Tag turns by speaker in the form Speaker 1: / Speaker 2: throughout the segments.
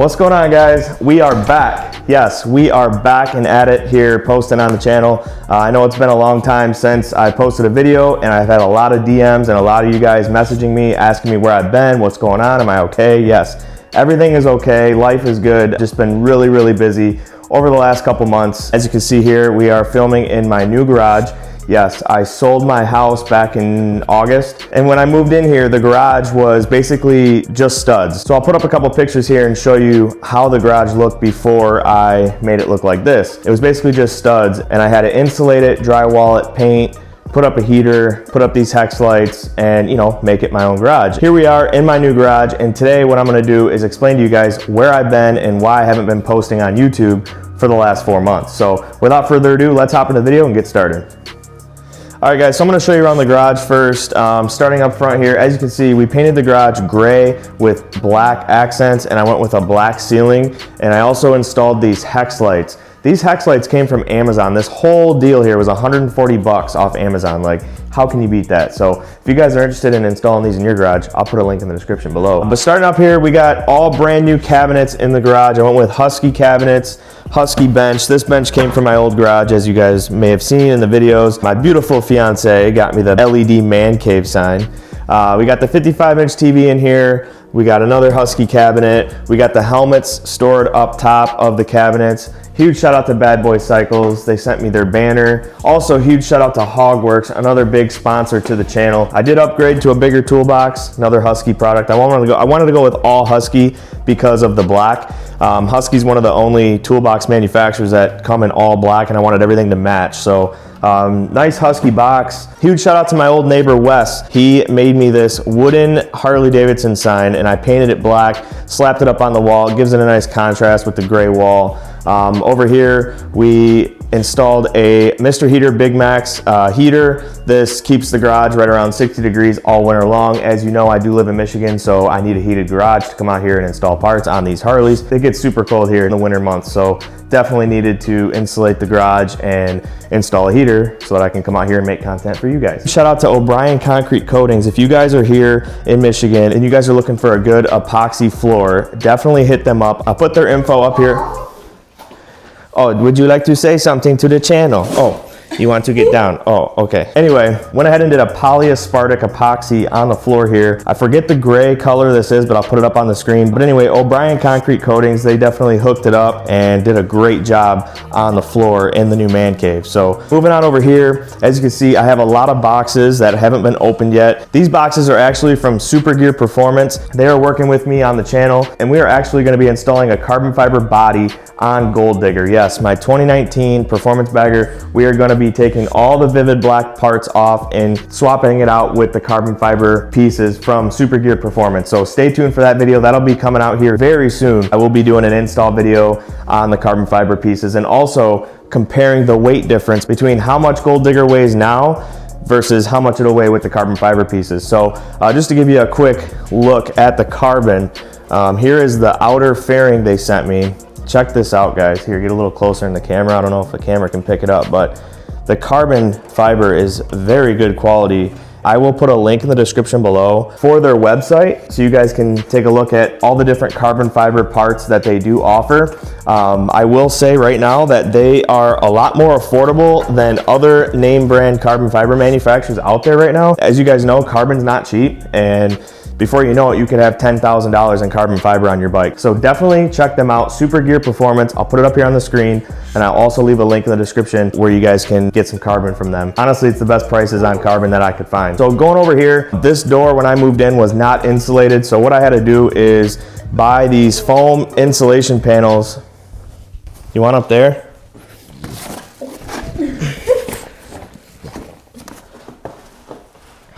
Speaker 1: What's going on, guys? We are back. Yes, we are back and at it here, posting on the channel. I know it's been a long time since I posted a video, and I've had a lot of DMs and a lot of you guys messaging me, asking me where I've been, what's going on, am I okay? Yes, everything is okay, life is good. Just been really busy over the last couple months. As you can see here, we are filming in my new garage. Yes, I sold my house back in August, and when I moved in here, the garage was basically just studs. So I'll put up a couple pictures here and show you how the garage looked before I made it look like this. It was basically just studs, and I had to insulate it, drywall it, paint, put up a heater, put up these Hex lights, and make it my own garage. Here we are in my new garage, and today what I'm gonna do is explain to you guys where I've been and why I haven't been posting on YouTube for the last 4 months. So without further ado, let's hop into the video and get started. All right, guys, so I'm gonna show you around the garage first. Starting up front here, as you can see, we painted the garage gray with black accents, and I went with a black ceiling, and I also installed these Hex lights. These Hex lights came from Amazon. This whole deal here was 140 bucks off Amazon. Like, how can you beat that? So if you guys are interested in installing these in your garage, I'll put a link in the description below. But starting up here, we got all brand new cabinets in the garage. I went with Husky cabinets, Husky bench. This bench came from my old garage, as you guys may have seen in the videos. My beautiful fiance got me the LED man cave sign. We got the 55-inch TV in here. We got another Husky cabinet. We got the helmets stored up top of the cabinets. Huge shout out to Bad Boy Cycles. They sent me their banner. Also, huge shout out to Hogworks, another big sponsor to the channel. I did upgrade to a bigger toolbox, another Husky product. I wanted to go with all Husky because of the black. Husky's one of the only toolbox manufacturers that come in all black, and I wanted everything to match. So nice Husky box. Huge shout out to my old neighbor Wes. He made me this wooden Harley Davidson sign, and I painted it black, slapped it up on the wall. It gives it a nice contrast with the gray wall. Over here we installed a Mr. Heater Big Max heater. This keeps the garage right around 60 degrees all winter long. As you know, I do live in Michigan, so I need a heated garage to come out here and install parts on these Harleys. It gets super cold here in the winter months, so definitely needed to insulate the garage and install a heater so that I can come out here and make content for you guys. Shout out to O'Brien Concrete Coatings. If you guys are here in Michigan and you guys are looking for a good epoxy floor, definitely hit them up. I'll put their info up here. Oh, would you like to say something to the channel? Oh, you want to get down? Oh, okay. Anyway, went ahead and did a polyaspartic epoxy on the floor here. I forget the gray color this is, but I'll put it up on the screen. But anyway, O'Brien Concrete Coatings, they definitely hooked it up and did a great job on the floor in the new man cave. So moving on over here, as you can see, I have a lot of boxes that haven't been opened yet. These boxes are actually from Super Gear Performance. They are working with me on the channel, and we are actually going to be installing a carbon fiber body on Gold Digger. Yes, my 2019 performance bagger. We are going to be taking all the vivid black parts off and swapping it out with the carbon fiber pieces from Super Gear Performance. So stay tuned for that video. That'll be coming out here very soon. I will be doing an install video on the carbon fiber pieces and also comparing the weight difference between how much Gold Digger weighs now versus how much it'll weigh with the carbon fiber pieces. So just to give you a quick look at the carbon, here is the outer fairing they sent me. Check this out, guys. Here, get a little closer in the camera. I don't know if the camera can pick it up, but the carbon fiber is very good quality. I will put a link in the description below for their website so you guys can take a look at all the different carbon fiber parts that they do offer. I will say right now that they are a lot more affordable than other name brand carbon fiber manufacturers out there right now. As you guys know, carbon's not cheap, and before you know it, you could have $10,000 in carbon fiber on your bike. So definitely check them out, Super Gear Performance. I'll put it up here on the screen, and I'll also leave a link in the description where you guys can get some carbon from them. Honestly, it's the best prices on carbon that I could find. So going over here, this door when I moved in was not insulated. So what I had to do is buy these foam insulation panels. You want up there?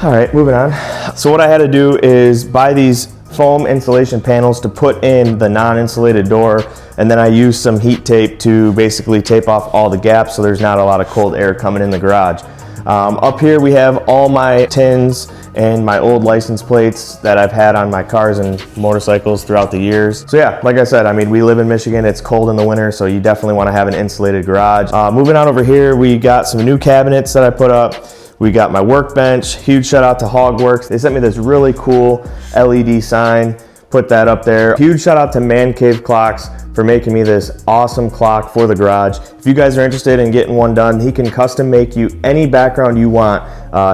Speaker 1: All right, moving on. So what I had to do is buy these foam insulation panels to put in the non-insulated door, and then I used some heat tape to basically tape off all the gaps so there's not a lot of cold air coming in the garage. Up here we have all my tins and my old license plates that I've had on my cars and motorcycles throughout the years. So yeah, like I said, I mean, we live in Michigan, it's cold in the winter, so you definitely want to have an insulated garage. Moving on over here, we got some new cabinets that I put up. We got my workbench. Huge shout out to Hogworks. They sent me this really cool LED sign. put that up there. Huge shout out to Man Cave Clocks for making me this awesome clock for the garage. If you guys are interested in getting one done, he can custom make you any background you want.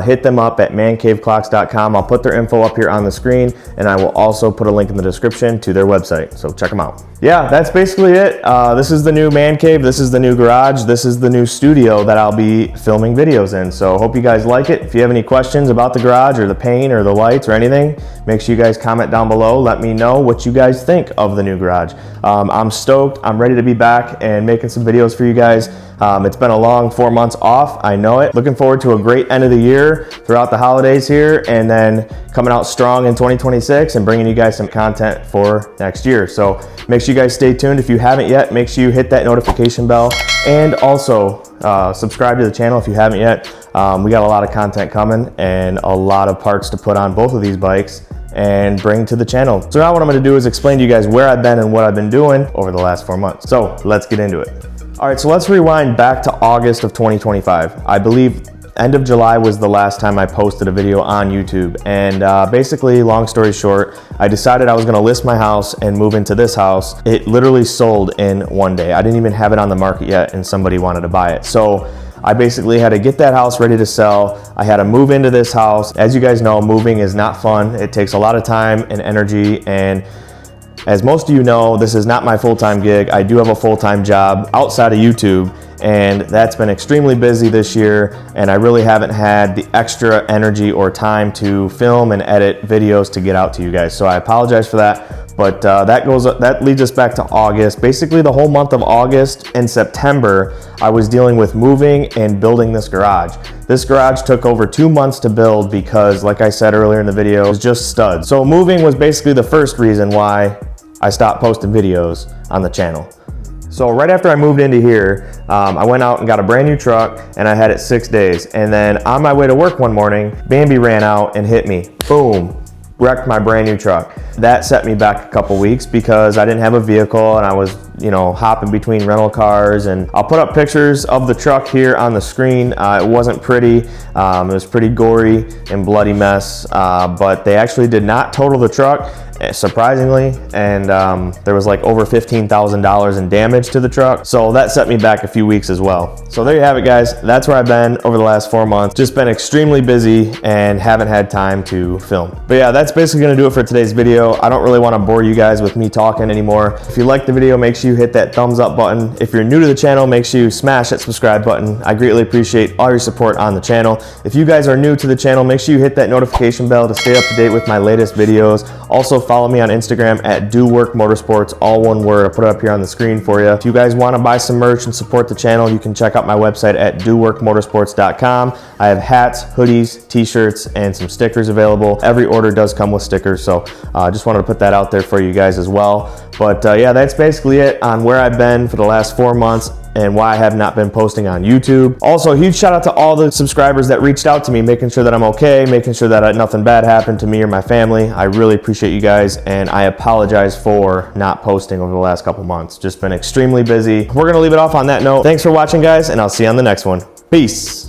Speaker 1: Hit them up at mancaveclocks.com. I'll put their info up here on the screen, and I will also put a link in the description to their website, so check them out. Yeah, that's basically it. This is the new man cave, this is the new garage, this is the new studio that I'll be filming videos in. So hope you guys like it. If you have any questions about the garage or the paint or the lights or anything, make sure you guys comment down below. Let me know what you guys think of the new garage. I'm stoked. I'm ready to be back and making some videos for you guys. It's been a long 4 months off, I know it. Looking forward to a great end of the year throughout the holidays here, and then coming out strong in 2026 and bringing you guys some content for next year. So make sure you guys stay tuned. If you haven't yet, make sure you hit that notification bell, and also subscribe to the channel if you haven't yet. We got a lot of content coming and a lot of parts to put on both of these bikes and bring to the channel. So now what I'm gonna do is explain to you guys where I've been and what I've been doing over the last 4 months. So let's get into it. All right, so let's rewind back to August of 2025. I believe end of July was the last time I posted a video on YouTube. And basically, long story short, I decided I was gonna list my house and move into this house. It literally sold in one day. I didn't even have it on the market yet, and somebody wanted to buy it. So I basically had to get that house ready to sell. I had to move into this house. As you guys know, moving is not fun. It takes a lot of time and energy, and as most of you know, this is not my full-time gig. I do have a full-time job outside of YouTube, and that's been extremely busy this year, and I really haven't had the extra energy or time to film and edit videos to get out to you guys. So I apologize for that, but that leads us back to August. Basically the whole month of August and September, I was dealing with moving and building this garage. This garage took over 2 months to build because, like I said earlier in the video, it was just studs. So moving was basically the first reason why I stopped posting videos on the channel. So right after I moved into here, I went out and got a brand new truck, and I had it 6 days. And then on my way to work one morning, Bambi ran out and hit me. Boom, wrecked my brand new truck. That set me back a couple weeks because I didn't have a vehicle, and I was, you know, hopping between rental cars. And I'll put up pictures of the truck here on the screen. It wasn't pretty. It was pretty gory and bloody mess, but they actually did not total the truck, surprisingly, and there was like over $15,000 in damage to the truck, so that set me back a few weeks as well. So there you have it, guys. That's where I've been over the last 4 months. Just been extremely busy and haven't had time to film. But yeah, that's basically gonna do it for today's video. I don't really want to bore you guys with me talking anymore. If you like the video, make sure you hit that thumbs up button. If you're new to the channel, make sure you smash that subscribe button. I greatly appreciate all your support on the channel. If you guys are new to the channel, make sure you hit that notification bell to stay up to date with my latest videos. Also follow me on Instagram at DOOWORK Motorsports, all one word. I'll put it up here on the screen for you. If you guys want to buy some merch and support the channel, you can check out my website at DOOWORKMotorsports.com. I have hats, hoodies, t-shirts, and some stickers available. Every order does come with stickers, so I just wanted to put that out there for you guys as well. But yeah, that's basically it on where I've been for the last 4 months and why I have not been posting on YouTube. Also, huge shout out to all the subscribers that reached out to me, making sure that I'm okay, making sure that nothing bad happened to me or my family. I really appreciate you guys, and I apologize for not posting over the last couple months. Just been extremely busy. We're gonna leave it off on that note. Thanks for watching, guys, and I'll see you on the next one. Peace.